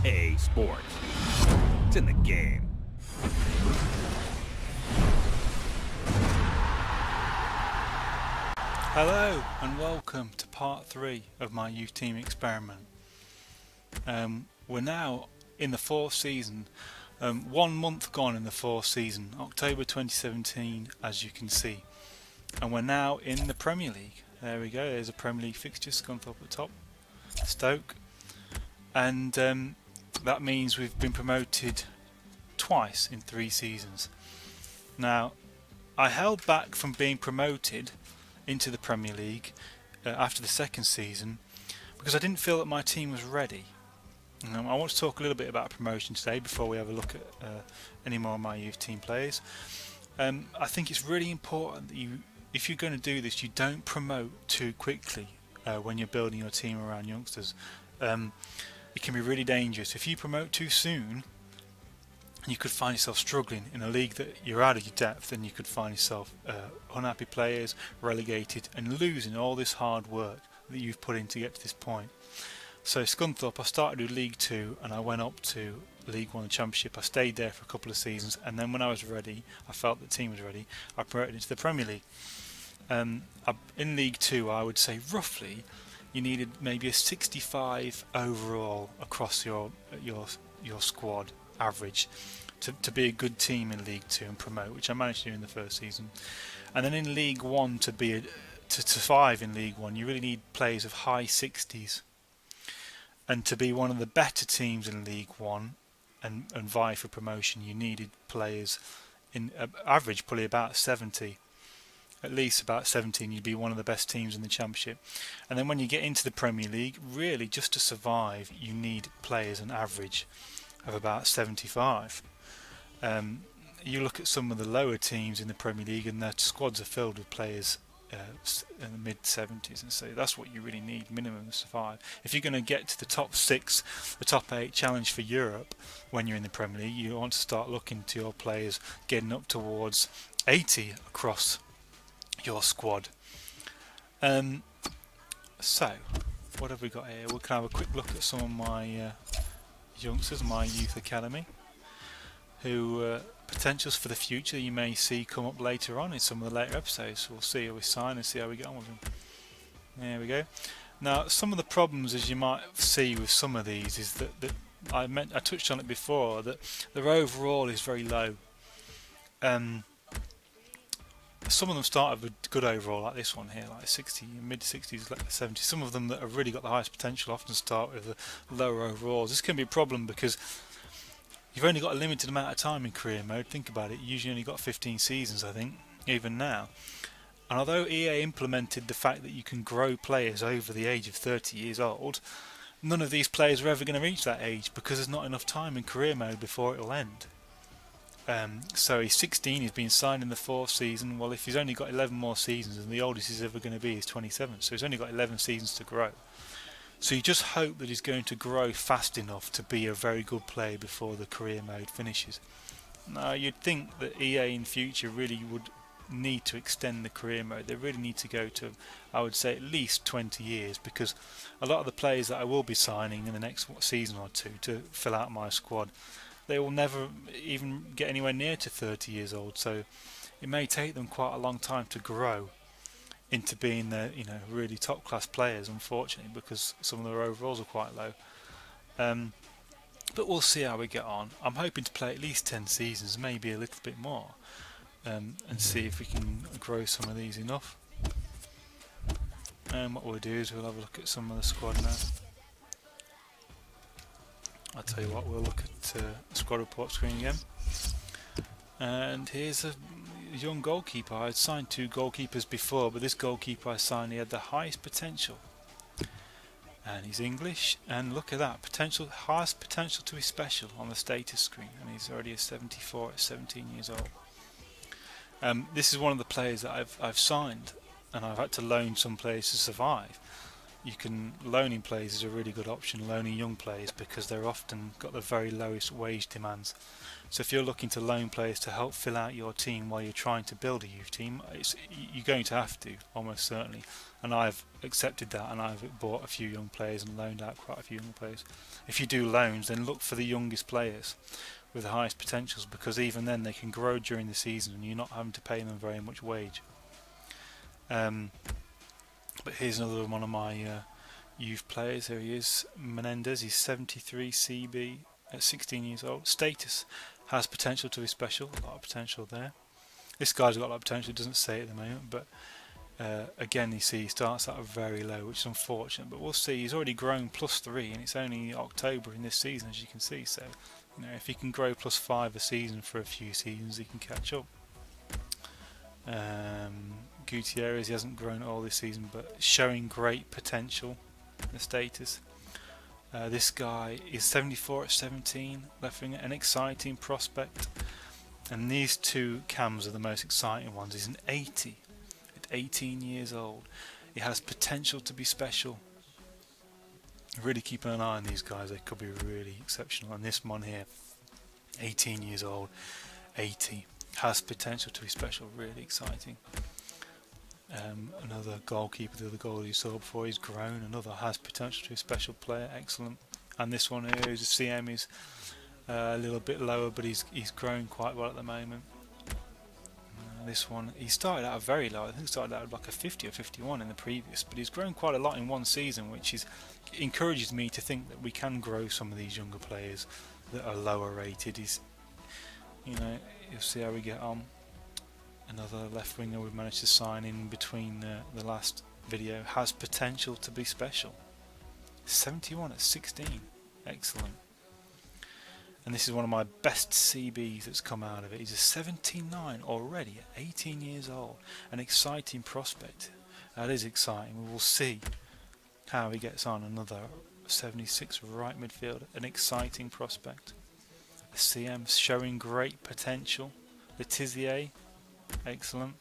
EA Sports. It's in the game. Hello and welcome to part 3 of my youth team experiment. We're now in the 4th season, 1 month gone in the 4th season, October 2017 as you can see. And we're now in the Premier League. There we go, there's a Premier League fixture, Scunthorpe at the top, Stoke. And that means we've been promoted twice in 3 seasons. Now, I held back from being promoted into the Premier League after the 2nd season because I didn't feel that my team was ready. I want to talk a little bit about promotion today before we have a look at any more of my youth team players. I think it's really important that if you're going to do this, you don't promote too quickly when you're building your team around youngsters. It can be really dangerous. If you promote too soon, you could find yourself struggling in a league that you're out of your depth, and you could find yourself unhappy players, relegated, and losing all this hard work that you've put in to get to this point. So Scunthorpe, I started with League 2 and I went up to League 1 Championship. I stayed there for a couple of seasons, and then when I was ready, I felt the team was ready, I promoted into the Premier League. In League 2, I would say roughly you needed maybe a 65 overall across your squad average to be a good team in League 2 and promote, which I managed to do in the 1st season. And then in League 1, to survive in League 1, you really need players of high 60s. And to be one of the better teams in League 1 and vie for promotion, you needed players in average probably about 70. At least about 17, you'd be one of the best teams in the Championship. And then when you get into the Premier League, really just to survive, you need players an average of about 75. You look at some of the lower teams in the Premier League and their squads are filled with players in the mid-70s, and so that's what you really need minimum to survive. If you're going to get to the top 6, the top 8 challenge for Europe when you're in the Premier League, you want to start looking to your players getting up towards 80 across your squad. So what have we got here? We can have a quick look at some of my youngsters, my youth academy, who potentials for the future you may see come up later on in some of the later episodes. We'll see how we sign and see how we get on with them. There we go. Now, some of the problems, as you might see with some of these, is that I touched on it before, that their overall is very low. Some of them started with good overall, like this one here, like 60, mid-60s, late 70s. Some of them that have really got the highest potential often start with the lower overalls. This can be a problem because you've only got a limited amount of time in career mode. Think about it, you usually only got 15 seasons, I think, even now. And although EA implemented the fact that you can grow players over the age of 30 years old, none of these players are ever going to reach that age because there's not enough time in career mode before it will end. So he's 16, he's been signed in the 4th season. Well, if he's only got 11 more seasons, and the oldest he's ever going to be is 27, so he's only got 11 seasons to grow. So you just hope that he's going to grow fast enough to be a very good player before the career mode finishes. Now, you'd think that EA in future really would need to extend the career mode. They really need to go to, I would say, at least 20 years, because a lot of the players that I will be signing in the next season or two to fill out my squad, they will never even get anywhere near to 30 years old, so it may take them quite a long time to grow into being the really top class players, unfortunately, because some of their overalls are quite low. But we'll see how we get on. I'm hoping to play at least 10 seasons, maybe a little bit more, and see if we can grow some of these enough. And what we'll do is we'll have a look at some of the squad now. I'll tell you what, we'll look at the squad report screen again. And here's a young goalkeeper. I had signed 2 goalkeepers before, but this goalkeeper I signed, he had the highest potential. And he's English, and look at that, highest potential to be special on the status screen, and he's already a 74 at 17 years old. This is one of the players that I've signed, and I've had to loan some players to survive. loaning players is a really good option, loaning young players, because they're often got the very lowest wage demands. So if you're looking to loan players to help fill out your team while you're trying to build a youth team, you're going to have to, almost certainly. And I've accepted that, and I've bought a few young players and loaned out quite a few young players. If you do loans, then look for the youngest players with the highest potentials, because even then they can grow during the season and you're not having to pay them very much wage. But here's another one of my youth players. Here he is, Menendez. He's 73 CB at 16 years old. Status has potential to be special. A lot of potential there. This guy's got a lot of potential. Doesn't say it at the moment, but again, you see, he starts out very low, which is unfortunate. But we'll see. He's already grown +3, and it's only October in this season, as you can see. So, if he can grow +5 a season for a few seasons, he can catch up. Gutierrez, he hasn't grown at all this season, but showing great potential. The status. This guy is 74 at 17, left winger, an exciting prospect. And these two cams are the most exciting ones. He's an 80 at 18 years old. He has potential to be special. Really keeping an eye on these guys. They could be really exceptional. And this one here, 18 years old, 80, has potential to be special. Really exciting. Another goalkeeper, the other goal you saw before, he's grown. Another has potential to be a special player, excellent. And this one here is a CM, is a little bit lower, but he's grown quite well at the moment. This one, he started out very low. I think he started out like a 50 or 51 in the previous, but he's grown quite a lot in one season, which encourages me to think that we can grow some of these younger players that are lower rated. You'll see how we get on. Another left winger we've managed to sign in between the last video, has potential to be special. 71 at 16, excellent. And this is one of my best CBs that's come out of it. He's a 79 already at 18 years old, an exciting prospect. That is exciting. We will see how he gets on. Another 76 right midfielder, an exciting prospect. A CM showing great potential. Letizier, excellent.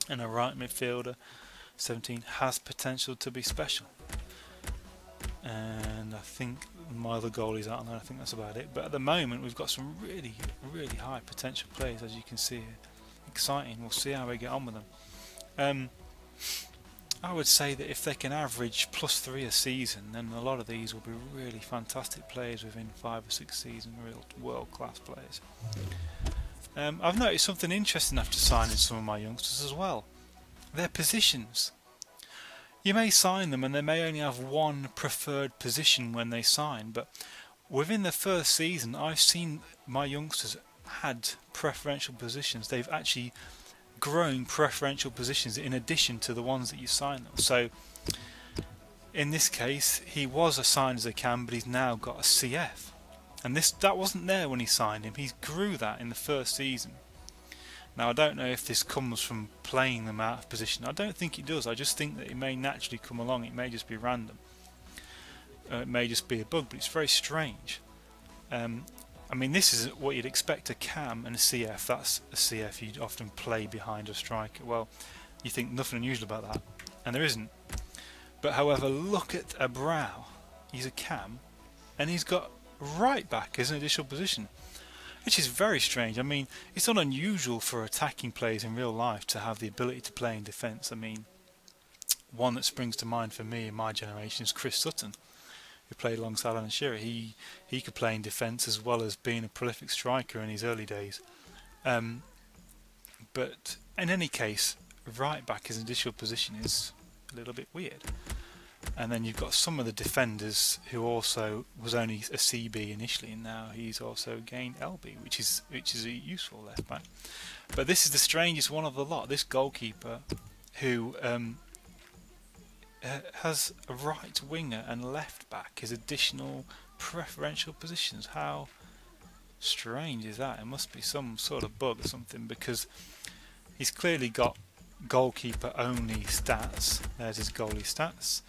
And a right midfielder, 17, has potential to be special. And I think my other goalie's out on there. I think that's about it. But at the moment, we've got some really, really high potential players, as you can see here. Exciting. We'll see how we get on with them. I would say that if they can average +3 a season, then a lot of these will be really fantastic players within 5 or 6 seasons, real world-class players. I've noticed something interesting after signing some of my youngsters as well. Their positions. You may sign them and they may only have one preferred position when they sign, but within the first season I've seen my youngsters had preferential positions. They've actually grown preferential positions in addition to the ones that you sign them. So in this case, he was assigned as a cam, but he's now got a CF. And that wasn't there when he signed him. He grew that in the first season. Now I don't know if this comes from playing them out of position. I don't think it does. I just think that it may naturally come along. It may just be random. It may just be a bug, but it's very strange. I mean, this is what you'd expect a cam and a CF. That's a CF you'd often play behind a striker. Well, you think nothing unusual about that, and there isn't. But however, look at a Brow. He's a cam, and he's got right back as an additional position, which is very strange. I mean, it's not unusual for attacking players in real life to have the ability to play in defence. I mean, one that springs to mind for me in my generation is Chris Sutton, who played alongside Alan Shearer. He could play in defence as well as being a prolific striker in his early days. But in any case, right back as an additional position is a little bit weird. And then you've got some of the defenders who also was only a CB initially, and now he's also gained LB, which is a useful left back. But this is the strangest one of the lot. This goalkeeper, who has a right winger and left back as additional preferential positions. How strange is that? It must be some sort of bug or something, because he's clearly got goalkeeper only stats. There's his goalie stats.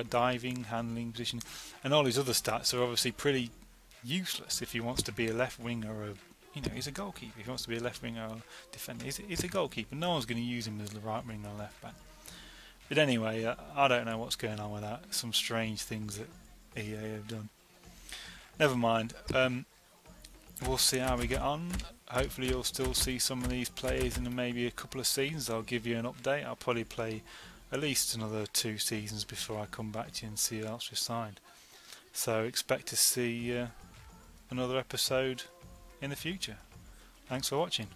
Diving, handling, position, and all his other stats are obviously pretty useless if he wants to be a left winger or he's a goalkeeper. If he wants to be a left winger or defender, he's a goalkeeper. No one's going to use him as the right winger or left back. But anyway, I don't know what's going on with that. Some strange things that EA have done. Never mind. We'll see how we get on. Hopefully you'll still see some of these players in maybe a couple of seasons. I'll give you an update. I'll probably play at least another 2 seasons before I come back to you and see who else we signed. So expect to see another episode in the future. Thanks for watching.